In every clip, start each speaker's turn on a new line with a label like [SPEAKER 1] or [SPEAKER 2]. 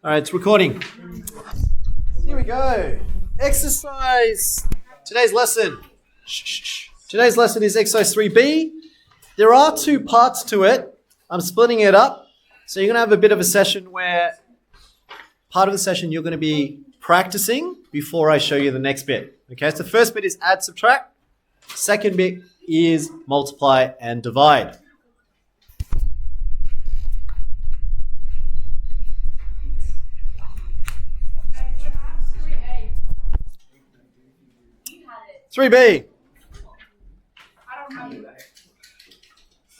[SPEAKER 1] All right, it's recording. Here we go. Exercise. Today's lesson. Today's lesson is exercise 3B. There are two parts to it. I'm splitting it up. So you're going to have a bit of a session where part of the session you're going to be practicing before I show you the next bit. Okay, so the first bit is add, subtract. Second bit is multiply and divide. Three B.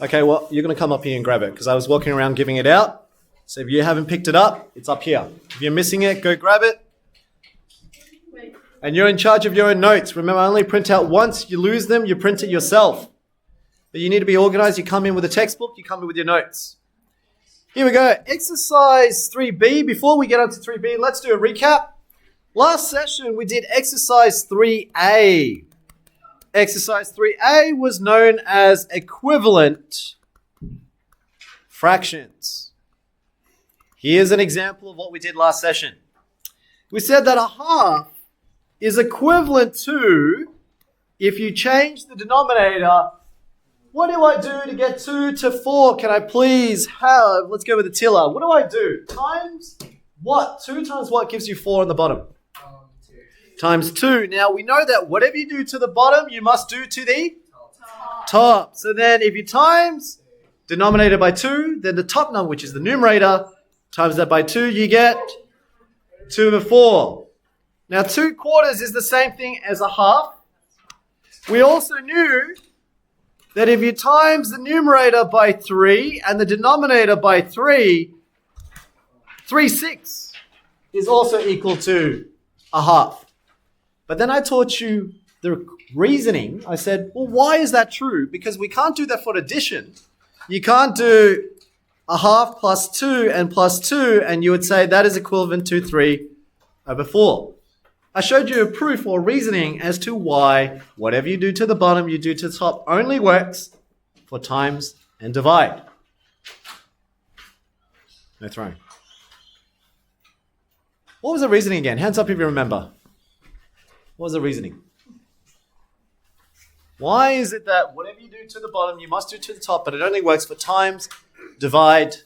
[SPEAKER 1] Okay, well, you're going to come up here and grab it because I was walking around giving it out. So if you haven't picked it up, it's up here. If you're missing it, go grab it. And you're in charge of your own notes. Remember, I only print out once. You lose them, you print it yourself. But you need to be organized. You come in with a textbook, you come in with your notes. Here we go. Exercise 3B. Before we get on to 3B, let's do a recap. Last session, we did exercise 3A. Exercise 3A was known as equivalent fractions. Here's an example of what we did last session. We said that a half is equivalent to, if you change the denominator, what do I do to get 2 to 4? Can I please have, let's go with the tiller. What do I do? Times what? 2 times what gives you 4 on the bottom? Times 2. Now we know that whatever you do to the bottom, you must do to the top. So then if you times denominator by 2, then the top number, which is the numerator, times that by 2, you get 2 over 4. Now 2 quarters is the same thing as a half. We also knew that if you times the numerator by 3 and the denominator by 3, 3/6 is also equal to a half. But then I taught you the reasoning. I said, well, why is that true? Because we can't do that for addition. You can't do a half plus 2 and plus 2, and you would say that is equivalent to 3 over 4. I showed you a proof or reasoning as to why whatever you do to the bottom, you do to the top only works for times and divide. No throwing. What was the reasoning again? Hands up if you remember. What was the reasoning? Why is it that whatever you do to the bottom, you must do to the top, but it only works for times, divide,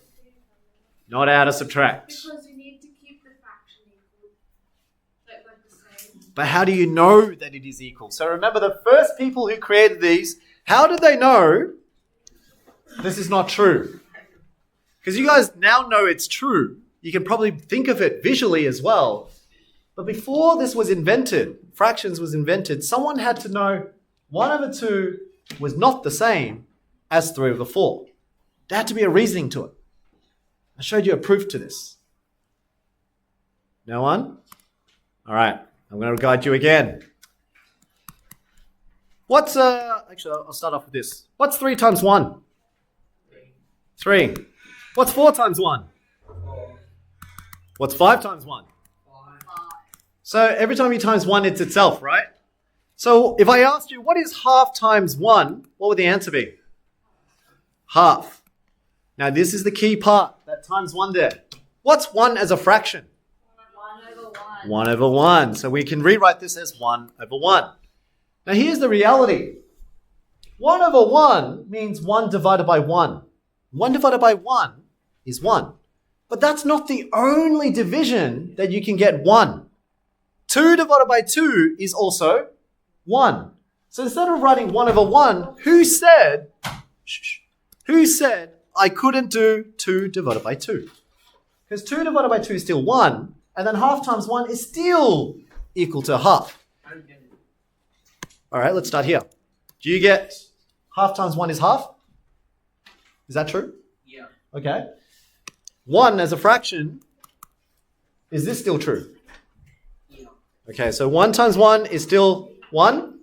[SPEAKER 1] not add or subtract?
[SPEAKER 2] Because you need to keep the fraction equal. Like the same.
[SPEAKER 1] But how do you know that it is equal? So remember, the first people who created these, how did they know this is not true? Because you guys now know it's true. You can probably think of it visually as well. But before this was invented, fractions was invented, someone had to know 1 over 2 was not the same as 3 over 4. There had to be a reasoning to it. I showed you a proof to this. No one? All right, I'm going to guide you again. Actually, I'll start off with this. What's 3 times 1? 3. What's 4 times 1?
[SPEAKER 3] 4.
[SPEAKER 1] What's 5 times 1?
[SPEAKER 3] 5.
[SPEAKER 1] So every time you times 1, it's itself, right? So if I asked you, what is half times 1, what would the answer be? Half. Now this is the key part, that times 1 there. What's 1 as a fraction?
[SPEAKER 2] 1 over 1.
[SPEAKER 1] 1 over 1. So we can rewrite this as 1 over 1. Now here's the reality. 1 over 1 means 1 divided by 1. 1 divided by 1 is 1. But that's not the only division that you can get 1. 2 divided by 2 is also 1. So instead of writing 1 over 1, who said I couldn't do 2 divided by 2? Because 2 divided by 2 is still 1, and then half times 1 is still equal to half. All right, let's start here. Do you get half times 1 is half? Is that true?
[SPEAKER 3] Yeah.
[SPEAKER 1] Okay. 1 as a fraction, is this still true?
[SPEAKER 3] Yeah.
[SPEAKER 1] Okay, so 1 times 1 is still 1.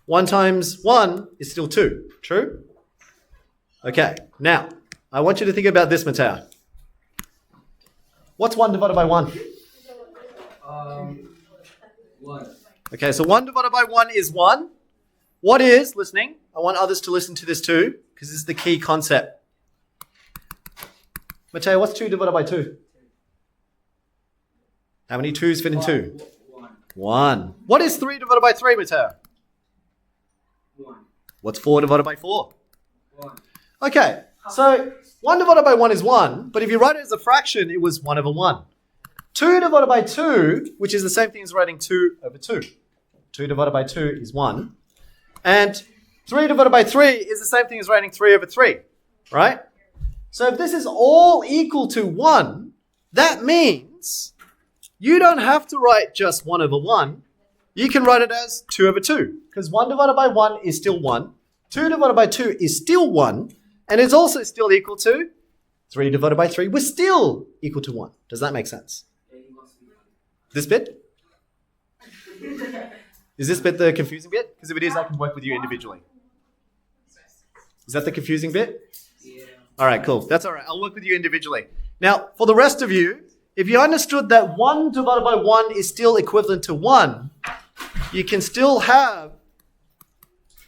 [SPEAKER 1] 1 times 1 is still 2. True? Okay, now, I want you to think about this, Mateo. What's 1 divided by 1?
[SPEAKER 3] 1.
[SPEAKER 1] Okay, so 1 divided by 1 is 1. What is, listening, I want others to listen to this too, because this is the key concept. Mateo, what's 2 divided by 2? How many 2's fit in 2?
[SPEAKER 3] 1.
[SPEAKER 1] 1. What is 3 divided by 3, Mateo?
[SPEAKER 3] 1.
[SPEAKER 1] What's 4 divided by 4?
[SPEAKER 3] 1.
[SPEAKER 1] Okay, so 1 divided by 1 is 1, but if you write it as a fraction, it was 1 over 1. 2 divided by 2, which is the same thing as writing 2 over 2. 2 divided by 2 is 1. And 3 divided by 3 is the same thing as writing 3 over 3, right? So if this is all equal to 1, that means you don't have to write just 1 over 1. You can write it as 2 over 2, because 1 divided by 1 is still 1. 2 divided by 2 is still 1, and it's also still equal to 3 divided by 3 was still equal to 1. Does that make sense? This bit? Is this bit the confusing bit? Because if it is, I can work with you individually. Is that the confusing bit?
[SPEAKER 3] Yeah.
[SPEAKER 1] All right, cool. That's all right. I'll work with you individually. Now, for the rest of you, if you understood that 1 divided by 1 is still equivalent to 1, you can still have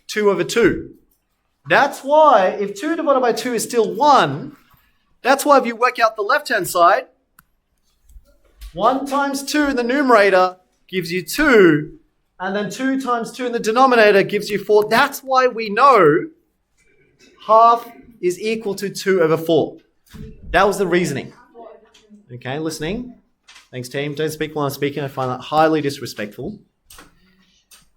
[SPEAKER 1] 2 over 2. That's why if 2 divided by 2 is still 1, that's why if you work out the left-hand side, 1 times 2 in the numerator gives you 2, and then 2 times 2 in the denominator gives you 4. That's why we know half is equal to 2 over 4. That was the reasoning. Okay, listening. Thanks, team. Don't speak while I'm speaking. I find that highly disrespectful.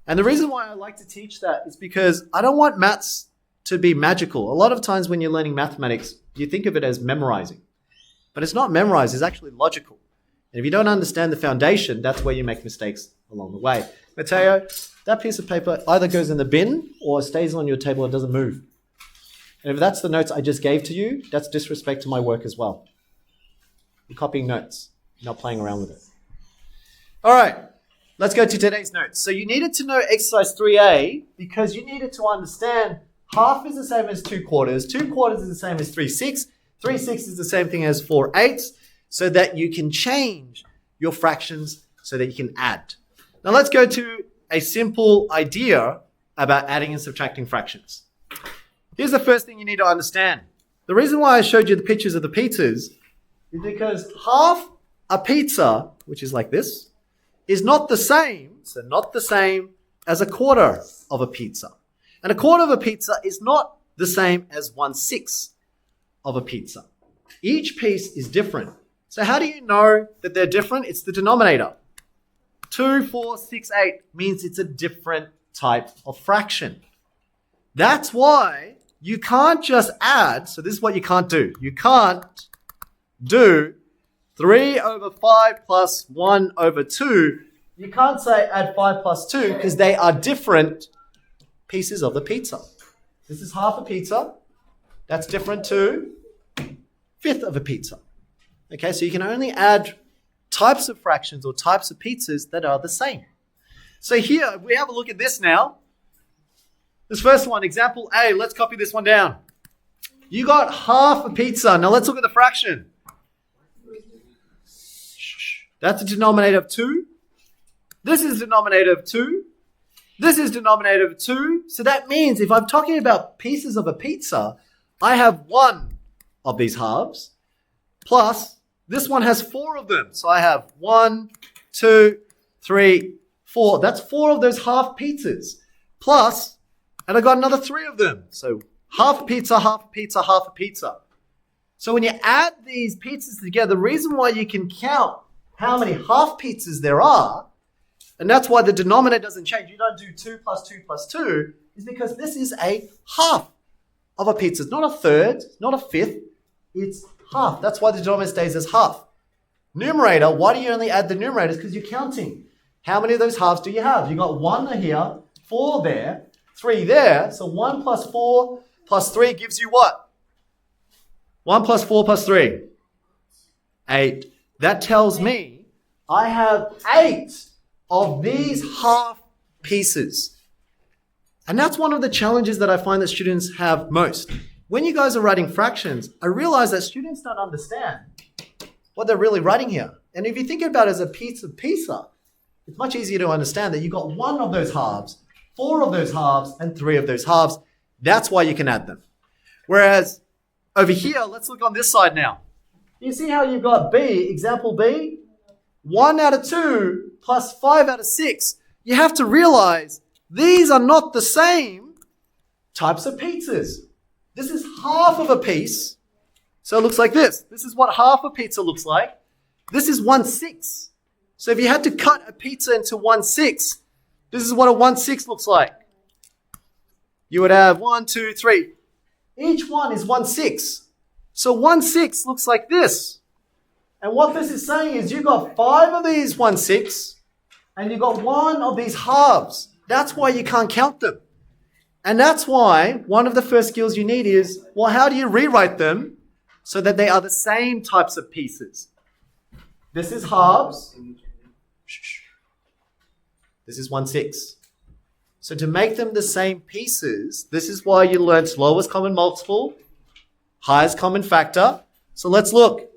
[SPEAKER 1] And the reason why I like to teach that is because I don't want maths to be magical. A lot of times when you're learning mathematics, you think of it as memorizing. But it's not memorized, it's actually logical. And if you don't understand the foundation, that's where you make mistakes along the way. Mateo, that piece of paper either goes in the bin or stays on your table and doesn't move. And if that's the notes I just gave to you, that's disrespect to my work as well. You're copying notes, not playing around with it. All right, let's go to today's notes. So you needed to know exercise 3A because you needed to understand half is the same as 2 quarters. 2 quarters is the same as 3/6. 3/6 is the same thing as 4/8, so that you can change your fractions so that you can add. Now let's go to a simple idea about adding and subtracting fractions. Here's the first thing you need to understand. The reason why I showed you the pictures of the pizzas is because half a pizza, which is like this, is not the same as a quarter of a pizza. And a quarter of a pizza is not the same as 1/6 of a pizza. Each piece is different. So how do you know that they're different? It's the denominator. 2, 4, 6, 8 means it's a different type of fraction. That's why you can't just add. So this is what you can't do. You can't do 3 over 5 plus 1 over 2. You can't say add 5 plus 2 because they are different pieces of the pizza. This is half a pizza. That's different to 1/5 of a pizza. Okay, so you can only add types of fractions or types of pizzas that are the same. So here, if we have a look at this now. This first one, example A, let's copy this one down. You got half a pizza. Now let's look at the fraction. That's a denominator of 2. This is denominator of 2. This is denominator of 2. So that means if I'm talking about pieces of a pizza, I have 1 of these halves, plus this one has 4 of them. So I have 1, 2, 3, 4. That's 4 of those half pizzas. Plus, and I got another 3 of them. So half a pizza, half a pizza, half a pizza. So when you add these pizzas together, the reason why you can count how many half pizzas there are, and that's why the denominator doesn't change. You don't do 2 plus 2 plus 2, is because this is a half of a pizza. It's not a third, not a 1/5. It's half. That's why the denominator stays as half. Numerator, why do you only add the numerators? Because you're counting. How many of those halves do you have? You got 1 here, 4 there, 3 there. So 1 plus 4 plus 3 gives you what? 1 plus 4 plus 3. 8. That tells me I have 8 of these half pieces. And that's one of the challenges that I find that students have most. When you guys are writing fractions, I realize that students don't understand what they're really writing here. And if you think about it as a piece of pizza, it's much easier to understand that you've got 1 of those halves, 4 of those halves, and 3 of those halves. That's why you can add them. Whereas over here, let's look on this side now. You see how you've got B, example B? 1 out of 2 plus 5 out of 6, you have to realize these are not the same types of pizzas. This is half of a piece. So it looks like this. This is what half a pizza looks like. This is 1/6. So if you had to cut a pizza into 1/6, this is what a 1/6 looks like. You would have 1, 2, 3. Each one is 1/6. So 1/6 looks like this. And what this is saying is you've got 5 of these 1/6 and you've got 1 of these halves. That's why you can't count them. And that's why one of the first skills you need is, well, how do you rewrite them so that they are the same types of pieces? This is halves. This is 1/6. So to make them the same pieces, this is why you learned lowest common multiple, highest common factor. So let's look.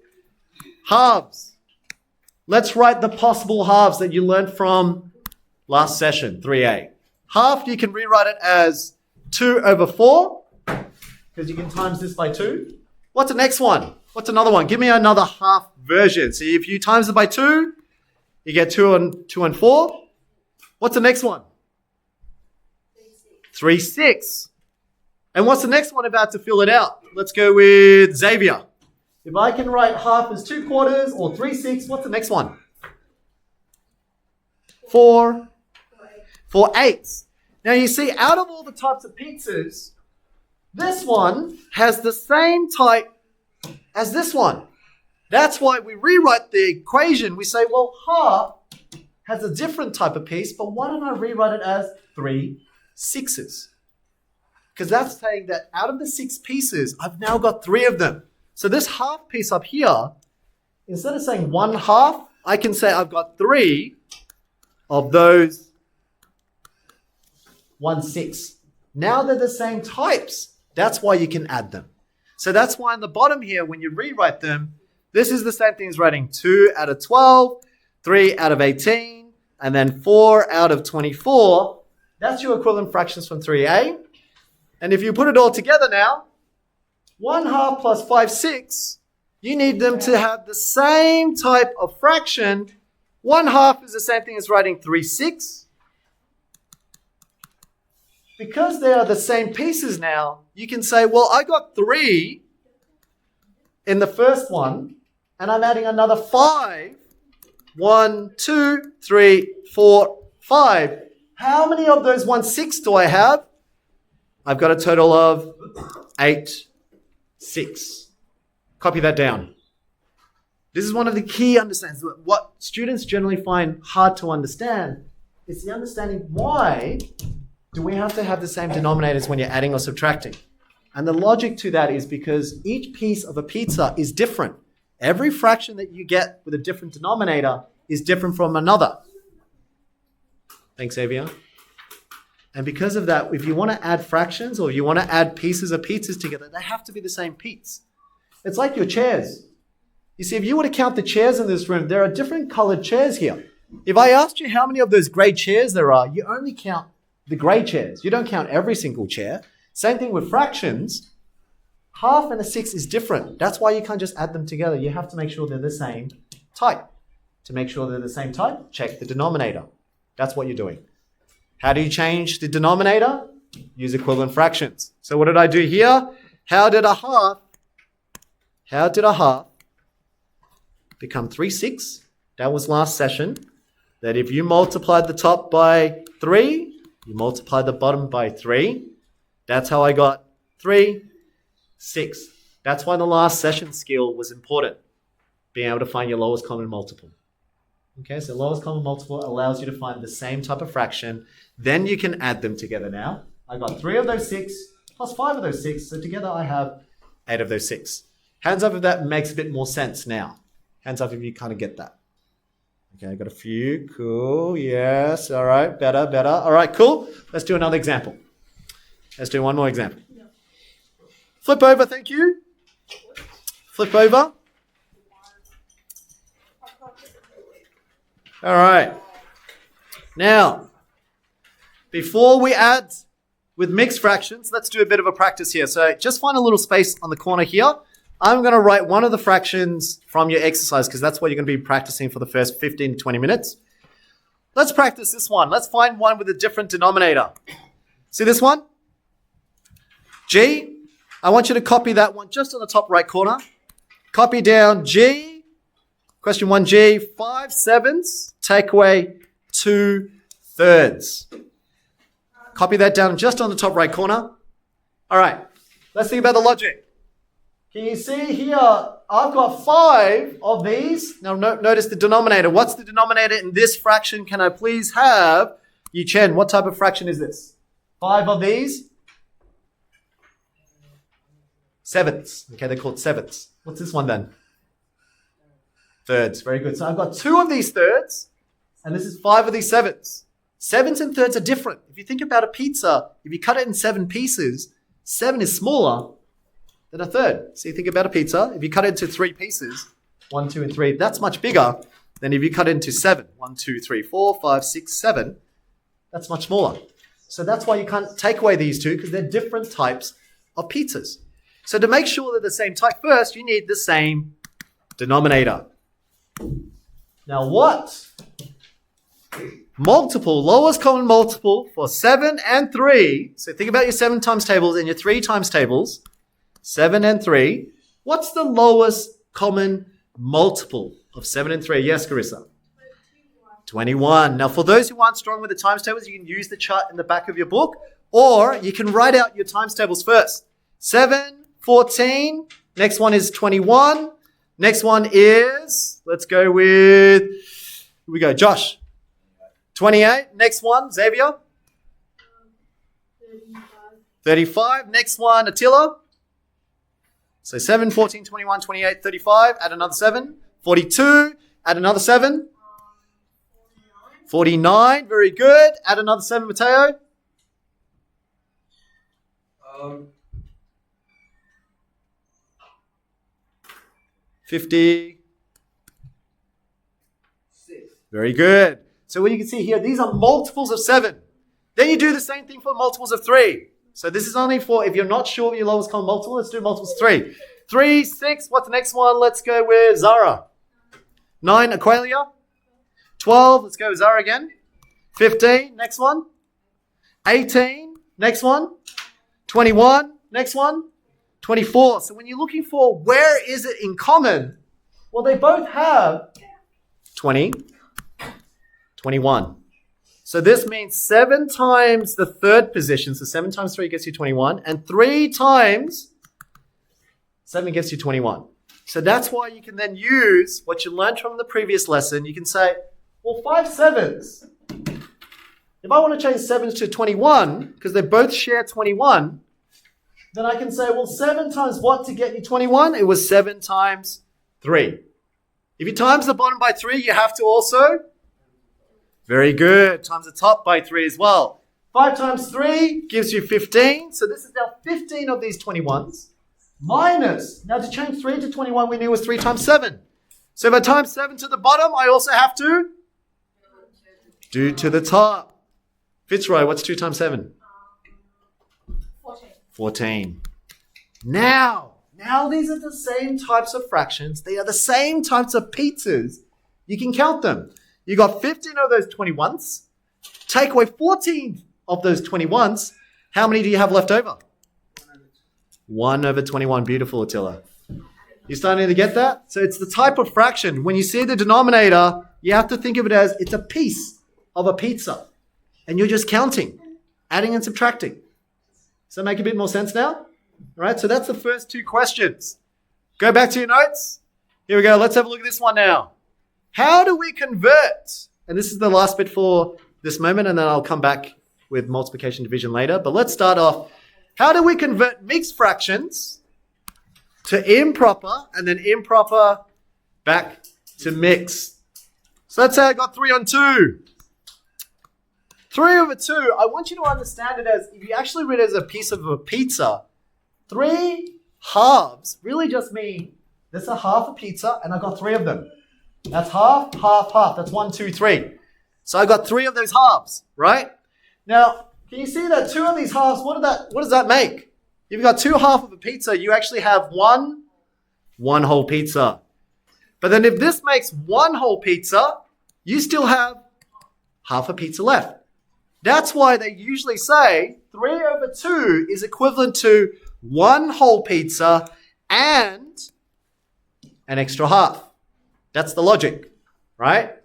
[SPEAKER 1] Halves. Let's write the possible halves that you learned from last session, 3A. Half, you can rewrite it as 2 over 4, because you can times this by 2. What's the next one? What's another one? Give me another half version. So if you times it by 2, you get 2 and 4. What's the next one? 3/6. And what's the next one about to fill it out? Let's go with Xavier. If I can write half as 2/4 or 3/6, what's the next one? 4/8. Now you see, out of all the types of pizzas, this one has the same type as this one. That's why we rewrite the equation. We say, well, half has a different type of piece, but why don't I rewrite it as 3/6? Because that's saying that out of the 6 pieces, I've now got 3 of them. So this half piece up here, instead of saying 1/2, I can say I've got 3 of those 1/6. Now they're the same types. That's why you can add them. So that's why in the bottom here, when you rewrite them, this is the same thing as writing 2 out of 12, 3 out of 18, and then 4 out of 24. That's your equivalent fractions from 3A. And if you put it all together now, 1/2 plus 5/6, you need them to have the same type of fraction. 1/2 is the same thing as writing 3/6. Because they are the same pieces now, you can say, well, I got 3 in the first one, and I'm adding another 5. 1, 2, 3, 4, 5. How many of those 1/6 do I have? I've got a total of 8, 6. Copy that down. This is one of the key understandings. What students generally find hard to understand is the understanding why do we have to have the same denominators when you're adding or subtracting. And the logic to that is because each piece of a pizza is different. Every fraction that you get with a different denominator is different from another. Thanks, Xavier. And because of that, if you want to add fractions or you want to add pieces of pizzas together, they have to be the same piece. It's like your chairs. You see, if you were to count the chairs in this room, there are different colored chairs here. If I asked you how many of those gray chairs there are, you only count the gray chairs. You don't count every single chair. Same thing with fractions. 1/2 and a 6 is different. That's why you can't just add them together. You have to make sure they're the same type. To make sure they're the same type, check the denominator. That's what you're doing. How do you change the denominator? Use equivalent fractions. So what did I do here? How did a half become 3/6? That was last session. That if you multiplied the top by 3, you multiply the bottom by 3. That's how I got 3/6. That's why the last session skill was important. Being able to find your lowest common multiple. Okay, so lowest common multiple allows you to find the same type of fraction. Then you can add them together now. I got 3 of those 6 plus 5 of those 6. So together I have 8 of those 6. Hands up if that makes a bit more sense now. Hands up if you kind of get that. Okay, I got a few. Cool. Yes. All right. Better. All right, cool. Let's do another example. Let's do one more example. Flip over. Thank you. Flip over. All right. Now, before we add with mixed fractions, let's do a bit of a practice here. So just find a little space on the corner here. I'm going to write one of the fractions from your exercise because that's what you're going to be practicing for the first 15 to 20 minutes. Let's practice this one. Let's find one with a different denominator. See this one? G. I want you to copy that one just on the top right corner. Copy down G. Question 1G. 5/7, take away 2/3. Copy that down just on the top right corner. All right. Let's think about the logic. Can you see here? I've got 5 of these. Now notice the denominator. What's the denominator in this fraction? Can I please have? Yu Chen, what type of fraction is this? 5 of these? Sevenths. Okay, they're called sevenths. What's this one then? Thirds. Very good. So I've got 2 of these thirds, and this is 5 of these sevenths. Sevenths and thirds are different. If you think about a pizza, if you cut it in 7 pieces, 7 is smaller than a third. So you think about a pizza, if you cut it into 3 pieces, 1, 2, and 3, that's much bigger than if you cut it into 7. 1, 2, 3, 4, 5, 6, 7. That's much smaller. So that's why you can't take away these 2 because they're different types of pizzas. So to make sure they're the same type first, you need the same denominator. Now what? Multiple, lowest common multiple for 7 and 3. So think about your 7 times tables and your 3 times tables. 7 and 3. What's the lowest common multiple of 7 and 3? Yes, Carissa? 21. Now for those who aren't strong with the times tables, you can use the chart in the back of your book, or you can write out your times tables first. 7, 14. Next one is 21. Next one is, let's go with, here we go, Josh. 28. Next one, Xavier. 35. Next one, Attila. So 7, 14, 21, 28, 35. Add another 7. 42. Add another 7. 49. Very good. Add another 7, Mateo. 50.
[SPEAKER 3] 6.
[SPEAKER 1] Very good. So what you can see here, these are multiples of 7. Then you do the same thing for multiples of 3. So this is only for, if you're not sure of your lowest common multiple, let's do multiples of 3. 3, 6, what's the next one? Let's go with Zara. 9, Aqualia. 12, let's go with Zara again. 15, next one. 18, next one. 21, next one. 24. So when you're looking for where is it in common, well, they both have 20, 21. So this means 7 times the third position. So 7 times 3 gets you 21. And 3 times 7 gets you 21. So that's why you can then use what you learned from the previous lesson. You can say, well, 5 sevens. If I want to change 7s to 21, because they both share 21, then I can say, well, 7 times what to get you 21? It was 7 times 3. If you times the bottom by 3, you have to also, very good, times the top by 3 as well. 5 times 3 gives you 15. So this is now 15 of these 21s. Minus, now to change 3 to 21, we knew was 3 times 7. So if I times 7 to the bottom, I also have to do to the top. Fitzroy, what's 2 times 7? 14. Now these are the same types of fractions. They are the same types of pizzas. You can count them. You got 15 of those 21s. Take away 14 of those 21s. How many do you have left over? 1 over 21. Beautiful, Attila. You starting to get that? So it's the type of fraction. When you see the denominator, you have to think of it as it's a piece of a pizza. And you're just counting, adding and subtracting. Does that make a bit more sense now? All right, so that's the first 2 questions. Go back to your notes. Here we go. Let's have a look at this one now. How do we convert? And this is the last bit for this moment, and then I'll come back with multiplication division later. But let's start off. How do we convert mixed fractions to improper and then improper back to mixed? So let's say I got 3 on 2. 3 over 2, I want you to understand it as, if you actually read it as a piece of a pizza, 3 halves really just mean this is a half a pizza and I've got 3 of them. That's half, half, half. That's 1, 2, 3. So I've got 3 of those halves, right? Now, can you see that 2 of these halves, what does that make? If you've got 2 halves of a pizza, you actually have 1, one whole pizza. But then if this makes one whole pizza, you still have half a pizza left. That's why they usually say 3/2 is equivalent to one whole pizza and an extra half. That's the logic, right?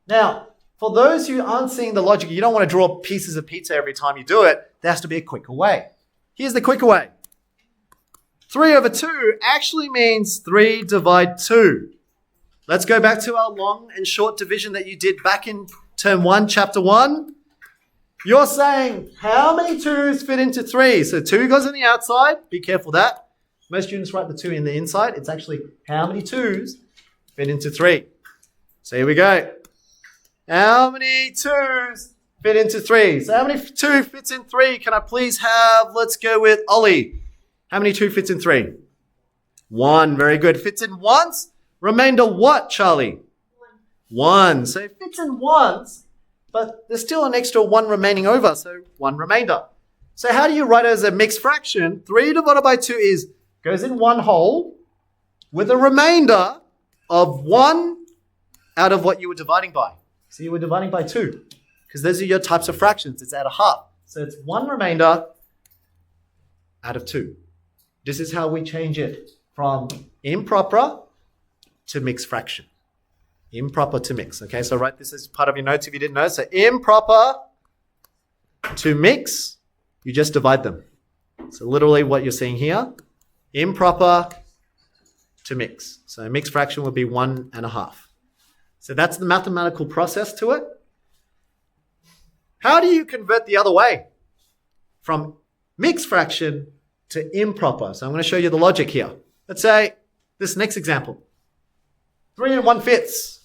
[SPEAKER 1] Now, for those who aren't seeing the logic, you don't want to draw pieces of pizza every time you do it. There has to be a quicker way. Here's the quicker way. 3/2 actually means 3 divide 2. Let's go back to our long and short division that you did back in term 1, chapter 1. You're saying how many 2's fit into 3? So 2 goes on the outside. Be careful of that. Most students write the 2 in the inside. It's actually how many 2's fit into 3. So here we go. How many 2's fit into 3? So how many 2 fits in 3? Can I please have, let's go with Ollie. How many 2 fits in 3? 1. Very good. Fits in once. Remainder what, Charlie? 1. So it fits in once, but there's still an extra 1 remaining over, so 1 remainder. So how do you write it as a mixed fraction? 3 divided by 2 goes in one whole with a remainder of 1 out of what you were dividing by. So you were dividing by 2 because those are your types of fractions. It's out of half. So it's 1 remainder out of 2. This is how we change it from improper to mixed fraction. Improper to mix. Okay, so write this as part of your notes if you didn't know. So improper to mix, you just divide them. So literally what you're seeing here, improper to mix. So a mixed fraction would be 1.5. So that's the mathematical process to it. How do you convert the other way? From mixed fraction to improper. So I'm going to show you the logic here. Let's say this next example. 3 1/5.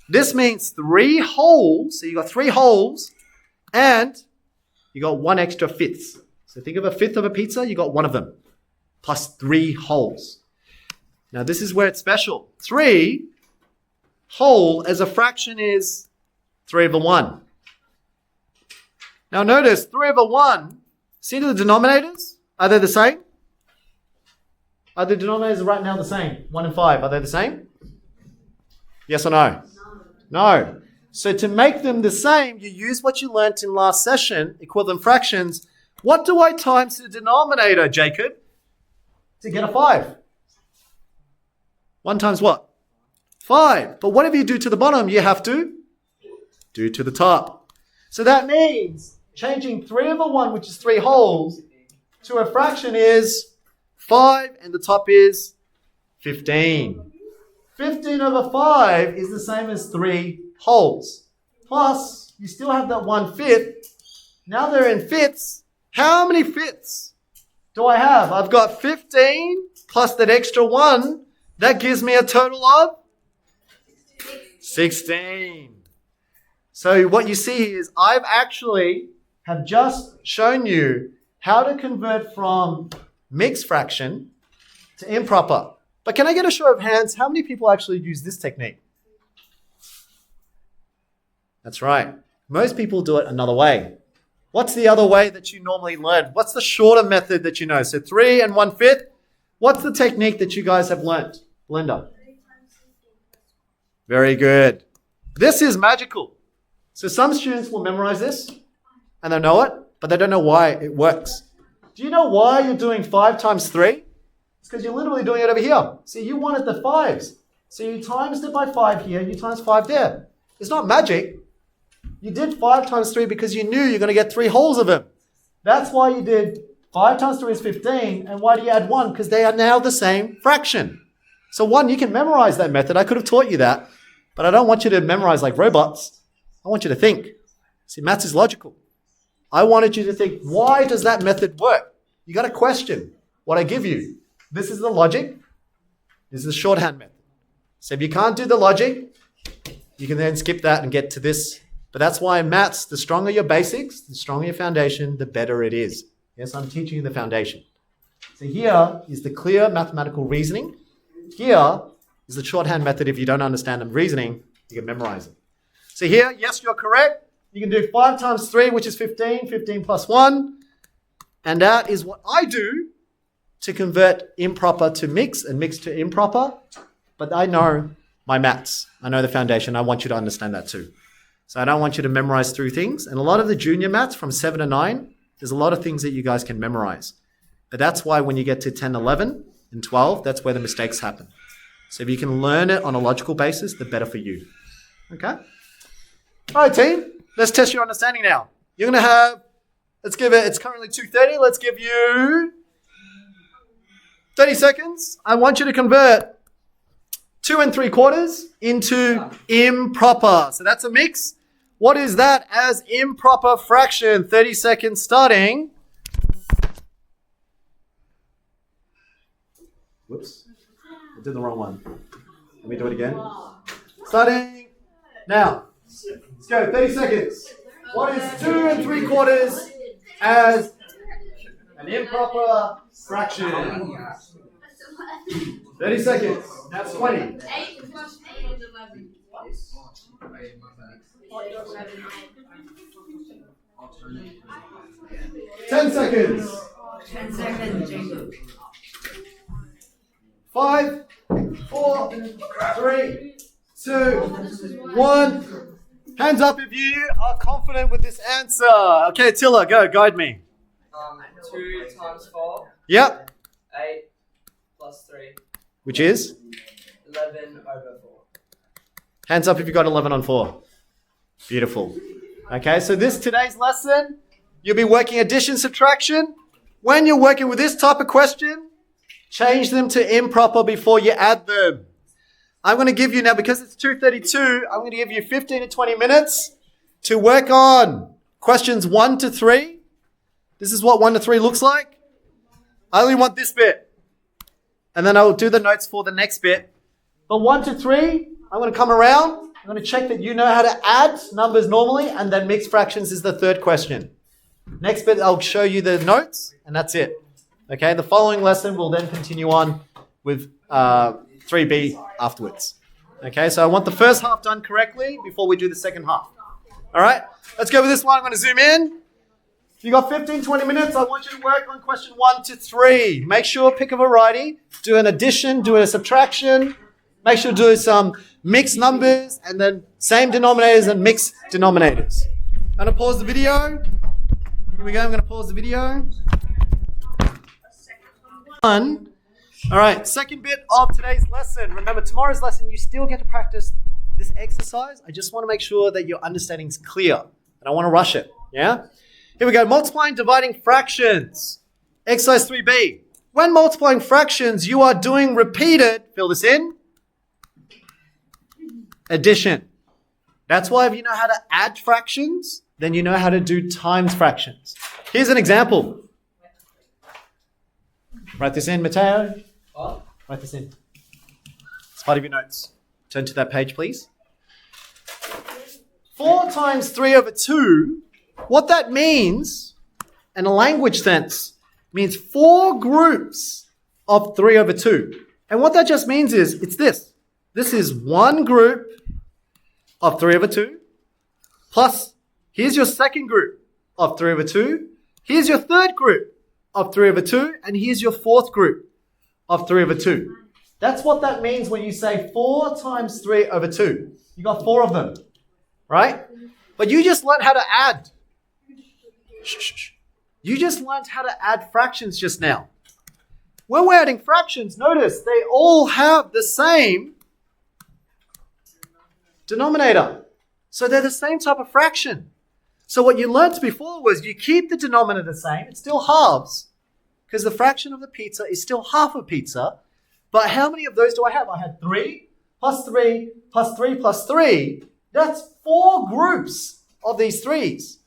[SPEAKER 1] This means 3 wholes. So you got 3 wholes and you got 1 extra fifth. So think of a fifth of a pizza, you got 1 of them plus 3 wholes. Now this is where it's special. 3 whole as a fraction is 3/1. Now notice 3/1, see the denominators? Are they the same? Are the denominators right now the same? 1 and 5, are they the same? Yes or no? No. So to make them the same, you use what you learnt in last session, equivalent fractions. What do I times the denominator, Jacob, to get a 5? 1 times what? 5. But whatever you do to the bottom, you have to do to the top. So that means changing 3/1, which is 3 wholes, to a fraction is 5, and the top is 15. 15/5 is the same as 3 wholes. Plus, you still have that 1/5. Now they're in fifths. How many fifths do I have? I've got 15 plus that extra 1. That gives me a total of 16. So what you see is I've actually have just shown you how to convert from mixed fraction to improper. But can I get a show of hands? How many people actually use this technique? That's right. Most people do it another way. What's the other way that you normally learn? What's the shorter method that you know? So 3 1/5. What's the technique that you guys have learnt? Linda? Very good. This is magical. So some students will memorize this and they know it, but they don't know why it works. Do you know why you're doing 5 times 3? It's because you're literally doing it over here. See, you wanted the 5s. So you times it by 5 here, you times 5 there. It's not magic. You did 5 times 3 because you knew you're going to get 3 wholes of them. That's why you did 5 times 3 is 15. And why do you add 1? Because they are now the same fraction. So 1, you can memorize that method. I could have taught you that. But I don't want you to memorize like robots. I want you to think. See, maths is logical. I wanted you to think, why does that method work? You got to question what I give you. This is the logic. This is the shorthand method. So if you can't do the logic, you can then skip that and get to this. But that's why in maths, the stronger your basics, the stronger your foundation, the better it is. Yes, I'm teaching you the foundation. So here is the clear mathematical reasoning. Here is the shorthand method. If you don't understand the reasoning, you can memorize it. So here, yes, you're correct. You can do 5 times 3, which is 15. 15 plus 1. And that is what I do to convert improper to mix and mix to improper, but I know my maths. I know the foundation. I want you to understand that too. So I don't want you to memorize through things. And a lot of the junior maths from 7 to 9, there's a lot of things that you guys can memorize. But that's why when you get to 10, 11, and 12, that's where the mistakes happen. So if you can learn it on a logical basis, the better for you. Okay? All right, team. Let's test your understanding now. You're going to have, let's give it, it's currently 2:30. Let's give you 30 seconds. I want you to convert 2 3/4 into improper. So that's a mix. What is that as improper fraction? 30 seconds starting. Whoops. I did the wrong one. Let me do it again. Starting now. Let's go. 30 seconds. What is 2 3/4 as an improper fraction? 30 seconds. That's 20.
[SPEAKER 2] 8 plus 8 is 11.
[SPEAKER 1] 10 seconds.
[SPEAKER 4] 10 seconds, Jacob.
[SPEAKER 1] 5, 4, 3, 2, 1. Hands up if you are confident with this answer. Okay, Attila, go. Guide me.
[SPEAKER 3] 2 times 4.
[SPEAKER 1] Yep.
[SPEAKER 3] 8 plus 3.
[SPEAKER 1] Which is?
[SPEAKER 3] 11 over 4.
[SPEAKER 1] Hands up if you got 11 on 4. Beautiful. Okay, so today's lesson, you'll be working addition, subtraction. When you're working with this type of question, change them to improper before you add them. I'm going to give you now, because it's 2:32, I'm going to give you 15 to 20 minutes to work on questions 1 to 3. This is what 1 to 3 looks like. I only want this bit. And then I'll do the notes for the next bit. But 1 to 3, I'm going to come around. I'm going to check that you know how to add numbers normally, and then mixed fractions is the third question. Next bit, I'll show you the notes, and that's it. Okay, the following lesson will then continue on with 3B afterwards. Okay, so I want the first half done correctly before we do the second half. All right, let's go with this one. I'm going to zoom in. If you got 15, 20 minutes, I want you to work on question 1 to 3. Make sure, pick a variety, do an addition, do a subtraction. Make sure to do some mixed numbers and then same denominators and mixed denominators. I'm going to pause the video. Here we go. I'm going to pause the video. All right, second bit of today's lesson. Remember, tomorrow's lesson, you still get to practice this exercise. I just want to make sure that your understanding is clear. I don't want to rush it. Yeah? Here we go. Multiplying, dividing fractions. Exercise 3B. When multiplying fractions, you are doing repeated, fill this in, addition. That's why if you know how to add fractions, then you know how to do times fractions. Here's an example. Write this in, Matteo.
[SPEAKER 3] What?
[SPEAKER 1] Write this in. It's part of your notes. Turn to that page, please. 4 times 3 over 2. What that means, in a language sense, means 4 groups of 3 over 2. And what that just means is, it's this. This is one group of 3 over 2. Plus, here's your second group of 3 over 2. Here's your third group of 3 over 2, and here's your fourth group of 3 over 2. That's what that means when you say 4 times 3 over 2. You got 4 of them, right? But you just learned how to add. You just learned how to add fractions just now. When we're adding fractions, notice they all have the same denominator. So they're the same type of fraction. So what you learned before was you keep the denominator the same. It's still halves because the fraction of the pizza is still half a pizza. But how many of those do I have? I had 3 plus 3 plus 3 plus 3. That's 4 groups of these 3s,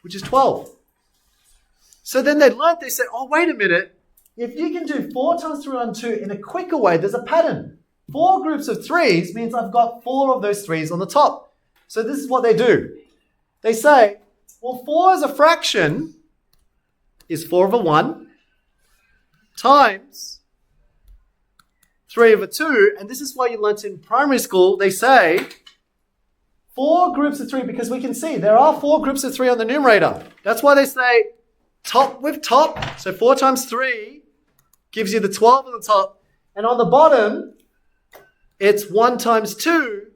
[SPEAKER 1] which is 12. So then they learned, they said, oh, wait a minute. If you can do 4 times 3 on 2 in a quicker way, there's a pattern. 4 groups of 3s means I've got 4 of those 3s on the top. So this is what they do. They say, well, 4 as a fraction is 4 over 1 times 3 over 2. And this is why you learnt in primary school. They say 4 groups of 3 because we can see there are 4 groups of 3 on the numerator. That's why they say top with top. So 4 times 3 gives you the 12 on the top. And on the bottom, it's 1 times 2.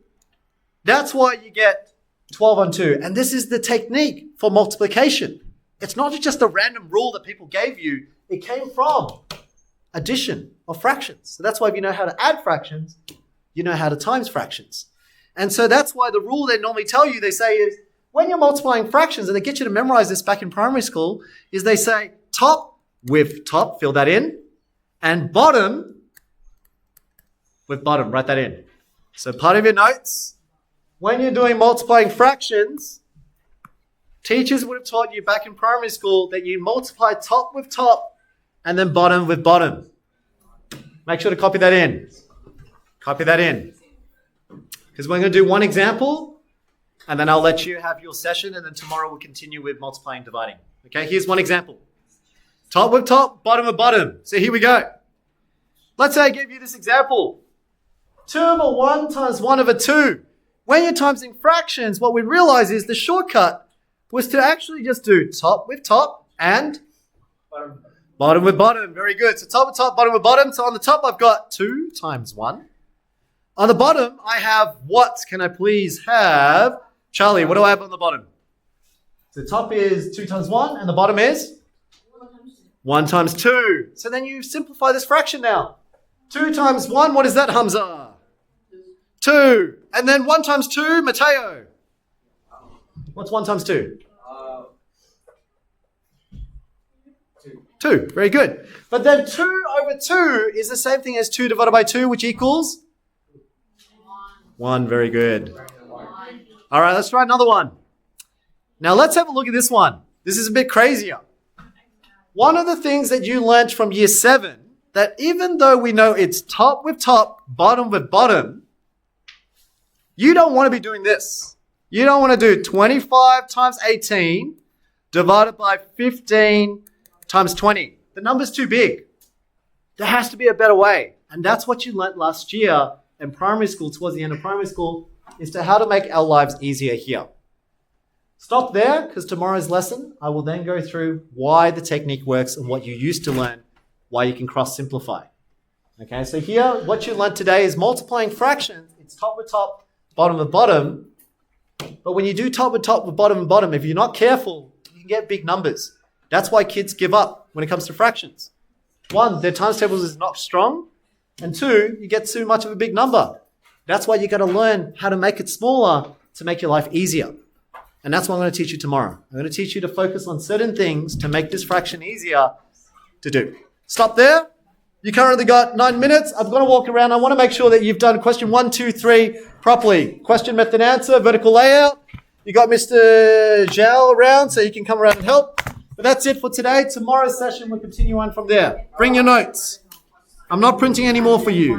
[SPEAKER 1] That's why you get 12 on 2. And this is the technique for multiplication. It's not just a random rule that people gave you. It came from addition of fractions. So that's why if you know how to add fractions, you know how to times fractions. And so that's why the rule they normally tell you, they say is, when you're multiplying fractions, and they get you to memorize this back in primary school, is they say top with top, fill that in, and bottom with bottom, write that in. So part of your notes, when you're doing multiplying fractions, teachers would have taught you back in primary school that you multiply top with top and then bottom with bottom. Make sure to copy that in. Copy that in. Because we're going to do one example, and then I'll let you have your session, and then tomorrow we'll continue with multiplying and dividing. Okay, here's one example. Top with top, bottom with bottom. So here we go. Let's say I gave you this example. 2 over 1 times 1 over 2. When you're timesing fractions, what we realize is the shortcut was to actually just do top with top and bottom with bottom. Very good. So top with top, bottom with bottom. So on the top, I've got 2 times 1. On the bottom, I have what? Can I please have? Charlie, what do I have on the bottom? So the top is 2 times 1, and the bottom is? 1 times 2. So then you simplify this fraction now. 2 times 1, what is that, Hamza? 2. And then 1 times 2, Mateo. What's 1 times 2? 2. Very good. But then 2 over 2 is the same thing as 2 divided by 2, which equals? 1. Very good. All right, let's try another one. Now let's have a look at this one. This is a bit crazier. One of the things that you learnt from year 7, that even though we know it's top with top, bottom with bottom, you don't want to be doing this. You don't want to do 25 times 18 divided by 15 times 20. The number's too big. There has to be a better way. And that's what you learnt last year in primary school, towards the end of primary school, is to how to make our lives easier here. Stop there, because tomorrow's lesson, I will then go through why the technique works and what you used to learn, why you can cross-simplify. Okay, so here, what you learned today is multiplying fractions. It's top with top, bottom with bottom. But when you do top with top with bottom and bottom, if you're not careful, you can get big numbers. That's why kids give up when it comes to fractions. 1, their times tables is not strong. And 2, you get too much of a big number. That's why you got to learn how to make it smaller to make your life easier. And that's what I'm going to teach you tomorrow. I'm going to teach you to focus on certain things to make this fraction easier to do. Stop there. You currently got 9 minutes. I'm going to walk around. I want to make sure that you've done question 1, 2, 3 properly. Question, method, answer, vertical layout. You got Mr. Zhao around, so he can come around and help. But that's it for today. Tomorrow's session, we'll continue on from there. Bring your notes. I'm not printing any more for you.